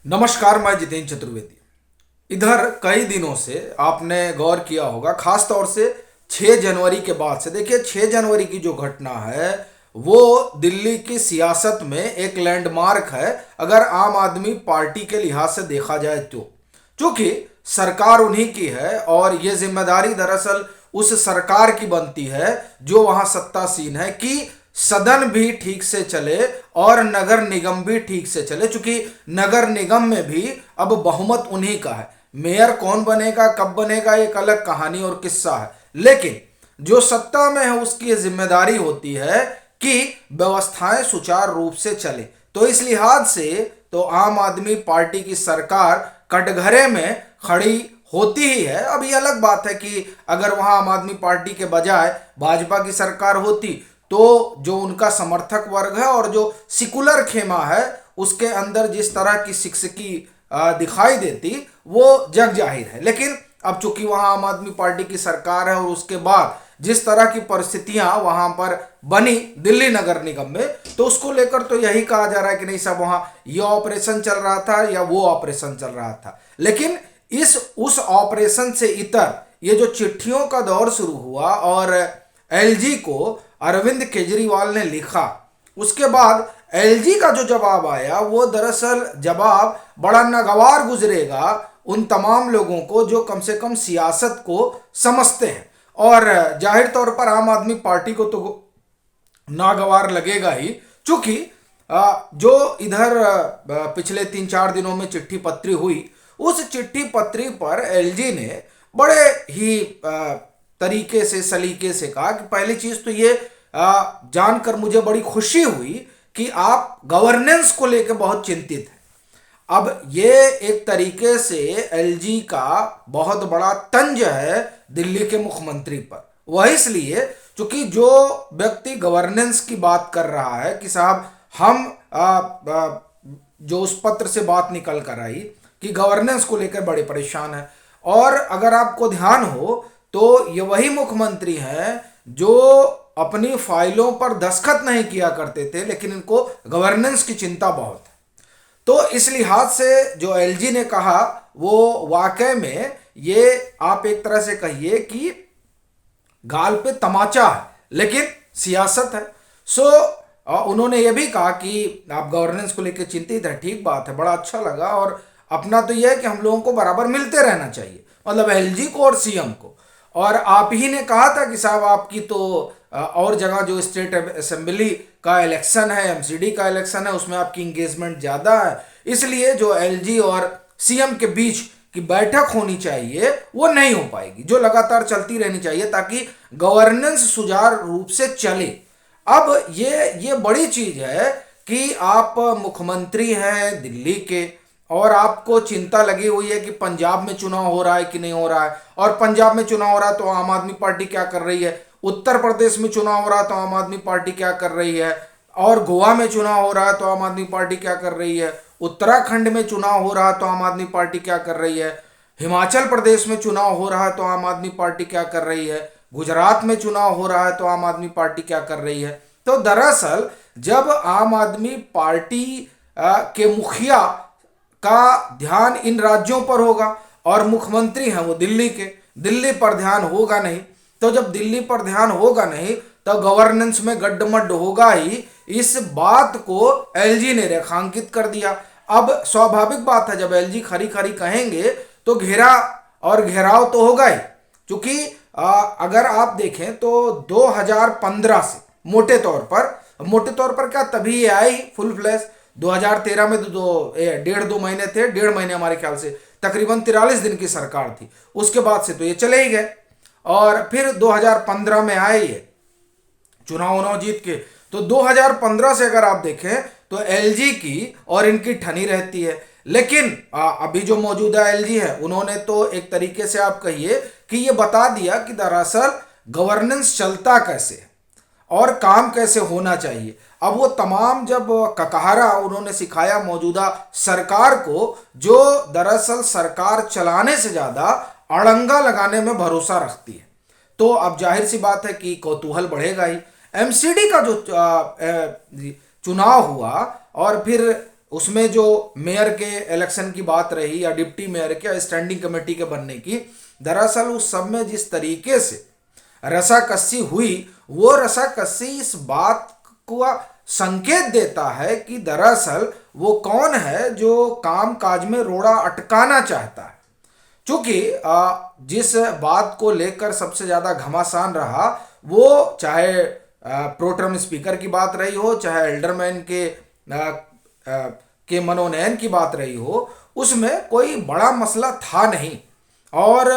नमस्कार, मैं जितेंद्र चतुर्वेदी। इधर कई दिनों से आपने गौर किया होगा, खास तौर से 6 जनवरी के बाद से। देखिए, 6 जनवरी की जो घटना है वो दिल्ली की सियासत में एक लैंडमार्क है, अगर आम आदमी पार्टी के लिहाज से देखा जाए तो। क्योंकि सरकार उन्हीं की है और ये जिम्मेदारी दरअसल उस सरकार की बनती है जो वहां सत्तासीन है कि सदन भी ठीक से चले और नगर निगम भी ठीक से चले। चूंकि नगर निगम में भी अब बहुमत उन्हीं का है। मेयर कौन बनेगा, कब बनेगा, एक अलग कहानी और किस्सा है, लेकिन जो सत्ता में है उसकी ये जिम्मेदारी होती है कि व्यवस्थाएं सुचारू रूप से चले। तो इस लिहाज से तो आम आदमी पार्टी की सरकार कटघरे में खड़ी होती ही है। अब ये अलग बात है कि अगर वहां आम आदमी पार्टी के बजाय भाजपा की सरकार होती तो जो उनका समर्थक वर्ग है और जो सिकुलर खेमा है उसके अंदर जिस तरह की सिकसिकी दिखाई देती वो जग जाहिर है। लेकिन अब चूंकि वहां आम आदमी पार्टी की सरकार है और उसके बाद जिस तरह की परिस्थितियां वहां पर बनी दिल्ली नगर निगम में, तो उसको लेकर तो यही कहा जा रहा है कि नहीं साहब, वहां ये ऑपरेशन चल रहा था या वो ऑपरेशन चल रहा था। लेकिन इस उस ऑपरेशन से इतर ये जो चिट्ठियों का दौर शुरू हुआ और एलजी को अरविंद केजरीवाल ने लिखा, उसके बाद एलजी का जो जवाब आया वो दरअसल जवाब बड़ा नागवार गुजरेगा उन तमाम लोगों को जो कम से कम सियासत को समझते हैं। और जाहिर तौर पर आम आदमी पार्टी को तो नागवार लगेगा ही, चूंकि जो इधर पिछले 3-4 दिनों में चिट्ठी पत्री हुई, उस चिट्ठी पत्री पर एलजी ने बड़े ही तरीके से सलीके से कहा कि पहली चीज तो ये जानकर मुझे बड़ी खुशी हुई कि आप गवर्नेंस को लेकर बहुत चिंतित हैं। अब ये एक तरीके से एलजी का बहुत बड़ा तंज है दिल्ली के मुख्यमंत्री पर। वह इसलिए क्योंकि जो व्यक्ति गवर्नेंस की बात कर रहा है कि साहब हम जो उस पत्र से बात निकल कर आई कि गवर्नेंस को लेकर बड़े परेशान है, और अगर आपको ध्यान हो तो ये वही मुख्यमंत्री हैं जो अपनी फाइलों पर दस्तखत नहीं किया करते थे, लेकिन इनको गवर्नेंस की चिंता बहुत है। तो इस लिहाज से जो एलजी ने कहा वो वाकई में ये आप एक तरह से कहिए कि गाल पे तमाचा है, लेकिन सियासत है। सो उन्होंने ये भी कहा कि आप गवर्नेंस को लेकर चिंतित है, ठीक बात है, बड़ा अच्छा लगा, और अपना तो यह है कि हम लोगों को बराबर मिलते रहना चाहिए, मतलब एलजी को और सीएम को। और आप ही ने कहा था कि साहब आपकी तो और जगह जो स्टेट असेंबली का इलेक्शन है, एमसीडी का इलेक्शन है, उसमें आपकी इंगेजमेंट ज़्यादा है, इसलिए जो एलजी और सीएम के बीच की बैठक होनी चाहिए वो नहीं हो पाएगी, जो लगातार चलती रहनी चाहिए ताकि गवर्नेंस सुचारू रूप से चले। अब ये बड़ी चीज है कि आप मुख्यमंत्री हैं दिल्ली के और आपको चिंता लगी हुई है कि पंजाब में चुनाव हो रहा है कि नहीं हो रहा है, और पंजाब में चुनाव हो रहा है तो आम आदमी पार्टी क्या कर रही है, उत्तर प्रदेश में चुनाव हो रहा है तो आम आदमी पार्टी क्या कर रही है, और गोवा में चुनाव हो रहा है तो आम आदमी पार्टी क्या कर रही है, उत्तराखंड में चुनाव हो रहा है तो आम आदमी पार्टी क्या कर रही है, हिमाचल प्रदेश में चुनाव हो रहा है तो आम आदमी पार्टी क्या कर रही है, गुजरात में चुनाव हो रहा है तो आम आदमी पार्टी क्या कर रही है। तो दरअसल जब आम आदमी पार्टी के मुखिया का ध्यान इन राज्यों पर होगा और मुख्यमंत्री हैं वो दिल्ली के, दिल्ली पर ध्यान होगा नहीं, तो जब दिल्ली पर ध्यान होगा नहीं तो गवर्नेंस में गड्ढमड्ढ होगा ही। इस बात को एलजी ने रेखांकित कर दिया। अब स्वाभाविक बात है, जब एलजी खरी खरी कहेंगे तो घेरा और घेराव तो होगा ही, क्योंकि अगर आप देखें तो 2015 से मोटे तौर पर क्या तभी ये आई फुल फ्लैश। 2013 में तो 1.5-2 महीने थे, 1.5 महीने हमारे ख्याल से, तकरीबन 43 दिन की सरकार थी, उसके बाद से तो ये चले ही गए, और फिर 2015 में आए ये चुनाव जीत के। तो 2015 से अगर आप देखें तो एलजी की और इनकी ठनी रहती है। लेकिन अभी जो मौजूदा एलजी है उन्होंने तो एक तरीके से आप कहिए कि ये बता दिया कि दरअसल गवर्नेंस चलता कैसे है और काम कैसे होना चाहिए। अब वो तमाम जब ककहरा उन्होंने सिखाया मौजूदा सरकार को, जो दरअसल सरकार चलाने से ज़्यादा अड़ंगा लगाने में भरोसा रखती है, तो अब जाहिर सी बात है कि कौतूहल बढ़ेगा ही। एमसीडी का जो चुनाव हुआ और फिर उसमें जो मेयर के इलेक्शन की बात रही या डिप्टी मेयर के या स्टैंडिंग कमेटी के बनने की, दरअसल उस सब में जिस तरीके से रसाकसी हुई, वो रसाकसी इस बात को संकेत देता है कि दरअसल वो कौन है जो काम काज में रोड़ा अटकाना चाहता है। क्योंकि जिस बात को लेकर सबसे ज्यादा घमासान रहा, वो चाहे प्रोटर्म स्पीकर की बात रही हो, चाहे एल्डरमैन के मनोनयन की बात रही हो, उसमें कोई बड़ा मसला था नहीं। और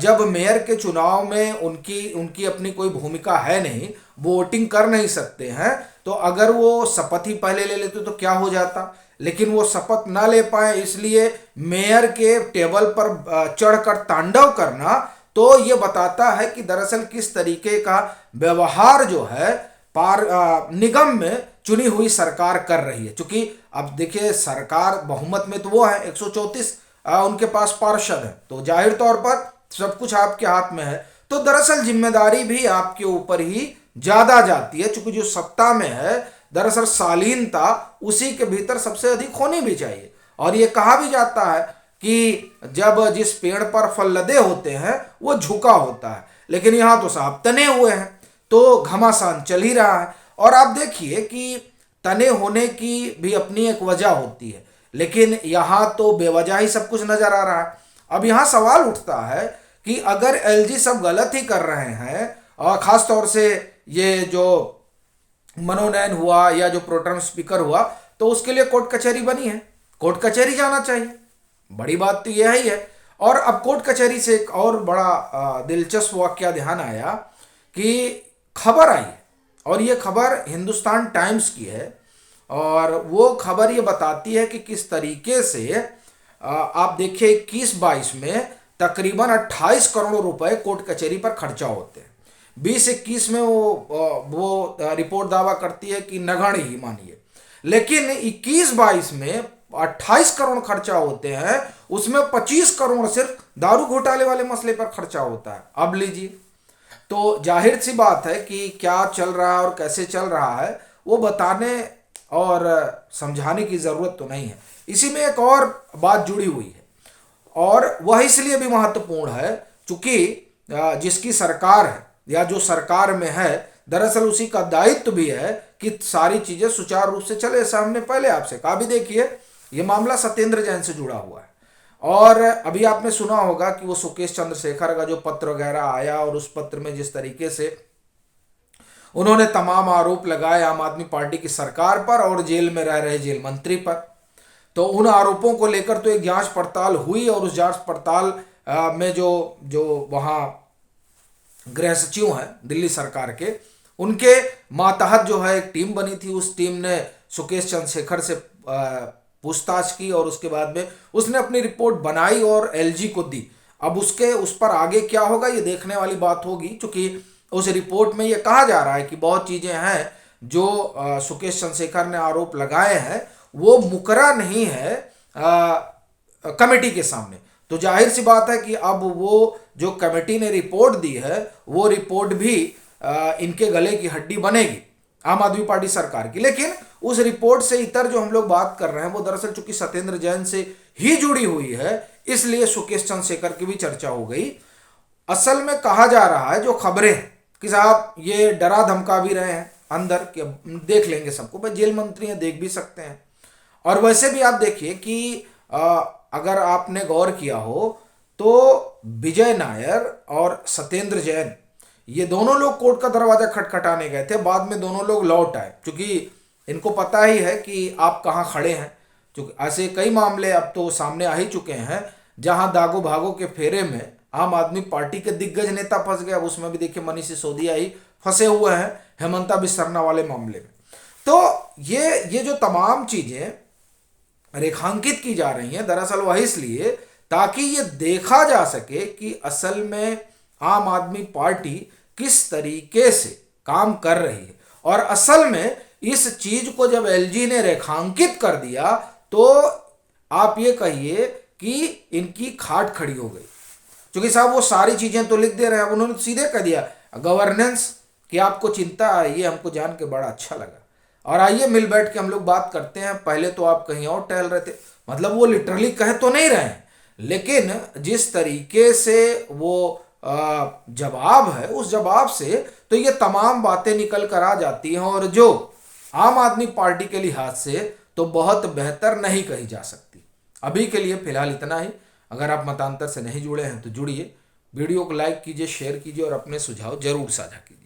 जब मेयर के चुनाव में उनकी उनकी अपनी कोई भूमिका है नहीं, वो वोटिंग कर नहीं सकते हैं, तो अगर वो शपथ ही पहले ले लेते तो क्या हो जाता। लेकिन वो शपथ ना ले पाए, इसलिए मेयर के टेबल पर चढ़कर तांडव करना तो ये बताता है कि दरअसल किस तरीके का व्यवहार जो है निगम में चुनी हुई सरकार कर रही है। क्योंकि अब देखिए, सरकार बहुमत में तो वो है 134 उनके पास पार्षद है, तो जाहिर तौर पर सब कुछ आपके हाथ में है, तो दरअसल जिम्मेदारी भी आपके ऊपर ही ज्यादा जाती है। क्योंकि जो सत्ता में है, दरअसल शालीनता उसी के भीतर सबसे अधिक होनी भी चाहिए। और ये कहा भी जाता है कि जब जिस पेड़ पर फल लदे होते हैं वो झुका होता है, लेकिन यहां तो साहब तने हुए हैं, तो घमासान चल ही रहा है। और आप देखिए कि तने होने की भी अपनी एक वजह होती है, लेकिन यहां तो बेवजह ही सब कुछ नजर आ रहा है। अब यहां सवाल उठता है कि अगर एलजी सब गलत ही कर रहे हैं, और खास तौर से ये जो मनोनयन हुआ या जो प्रोटर्म स्पीकर हुआ, तो उसके लिए कोर्ट कचहरी बनी है, कोर्ट कचहरी जाना चाहिए। बड़ी बात तो यह ही है। और अब कोर्ट कचहरी से एक और बड़ा दिलचस्प वाकया ध्यान आया कि खबर आई, और ये खबर हिंदुस्तान टाइम्स की है, और वो खबर ये बताती है कि किस तरीके से आप देखिए 21-22 में तकरीबन 28 करोड़ रुपए कोर्ट कचहरी पर खर्चा होते हैं। 20-21 में वो रिपोर्ट दावा करती है कि नगण्य ही मानिए, लेकिन 21-22 में 28 करोड़ खर्चा होते हैं, उसमें 25 करोड़ सिर्फ दारू घोटाले वाले मसले पर खर्चा होता है। अब लीजिए, तो जाहिर सी बात है कि क्या चल रहा है और कैसे चल रहा है वो बताने और समझाने की जरूरत तो नहीं है। इसी में एक और बात जुड़ी हुई है, और वह इसलिए भी महत्वपूर्ण है क्योंकि जिसकी सरकार है या जो सरकार में है, दरअसल उसी का दायित्व भी है कि सारी चीजें सुचारू रूप से चले। ऐसा हमने पहले आपसे कहा भी। देखिए, ये मामला सत्येंद्र जैन से जुड़ा हुआ है, और अभी आपने सुना होगा कि वो सुकेश चंद्रशेखर का जो पत्र वगैरह आया, और उस पत्र में जिस तरीके से उन्होंने तमाम आरोप लगाए आम आदमी पार्टी की सरकार पर और जेल में रह रहे जेल मंत्री पर, तो उन आरोपों को लेकर तो एक जांच पड़ताल हुई, और उस जांच पड़ताल में जो वहाँ गृह सचिव हैं दिल्ली सरकार के, उनके मातहत जो है एक टीम बनी थी। उस टीम ने सुकेश चंद्रशेखर से पूछताछ की, और उसके बाद में उसने अपनी रिपोर्ट बनाई और एलजी को दी। अब उस पर आगे क्या होगा ये देखने वाली बात होगी, क्योंकि उस रिपोर्ट में ये कहा जा रहा है कि बहुत चीजें हैं जो सुकेश चंद्रशेखर ने आरोप लगाए हैं वो मुकरा नहीं है कमेटी के सामने। तो जाहिर सी बात है कि अब वो जो कमेटी ने रिपोर्ट दी है, वो रिपोर्ट भी इनके गले की हड्डी बनेगी आम आदमी पार्टी सरकार की। लेकिन उस रिपोर्ट से इतर जो हम लोग बात कर रहे हैं वो दरअसल चूंकि सत्येंद्र जैन से ही जुड़ी हुई है, इसलिए सुकेश चंद्रशेखर की भी चर्चा हो गई। असल में कहा जा रहा है जो खबरें कि साहब ये डरा धमका भी रहे हैं अंदर कि देख लेंगे सबको, भाई जेल मंत्री हैं, देख भी सकते हैं। और वैसे भी आप देखिए कि अगर आपने गौर किया हो तो विजय नायर और सत्येंद्र जैन ये दोनों लोग कोर्ट का दरवाजा खटखटाने गए थे, बाद में दोनों लोग लौट आए, क्योंकि इनको पता ही है कि आप कहाँ खड़े हैं। क्योंकि ऐसे कई मामले अब तो सामने आ ही चुके हैं जहां दागो भागो के फेरे में आम आदमी पार्टी के दिग्गज नेता फंस गए। अब उसमें भी देखिए मनीष सिसोदिया ही फंसे हुए हैं हेमंता बिस्सरना वाले मामले में। तो ये जो तमाम चीजें रेखांकित की जा रही हैं, दरअसल वह इसलिए ताकि ये देखा जा सके कि असल में आम आदमी पार्टी किस तरीके से काम कर रही है। और असल में इस चीज को जब एलजी ने रेखांकित कर दिया तो आप ये कहिए कि इनकी खाट खड़ी हो गई। क्योंकि साहब वो सारी चीजें तो लिख दे रहे हैं, उन्होंने सीधे कह दिया गवर्नेंस की आपको चिंता है, ये हमको जान के बड़ा अच्छा लगा। और आइए मिल बैठ के हम लोग बात करते हैं। पहले तो आप कहीं और टहल रहे थे, मतलब वो लिटरली कह तो नहीं रहे हैं, लेकिन जिस तरीके से वो जवाब है, उस जवाब से तो ये तमाम बातें निकल कर आ जाती हैं, और जो आम आदमी पार्टी के लिहाज से तो बहुत बेहतर नहीं कही जा सकती। अभी के लिए फिलहाल इतना ही। अगर आप मतांतर से नहीं जुड़े हैं तो जुड़िए, वीडियो को लाइक कीजिए, शेयर कीजिए और अपने सुझाव जरूर साझा कीजिए।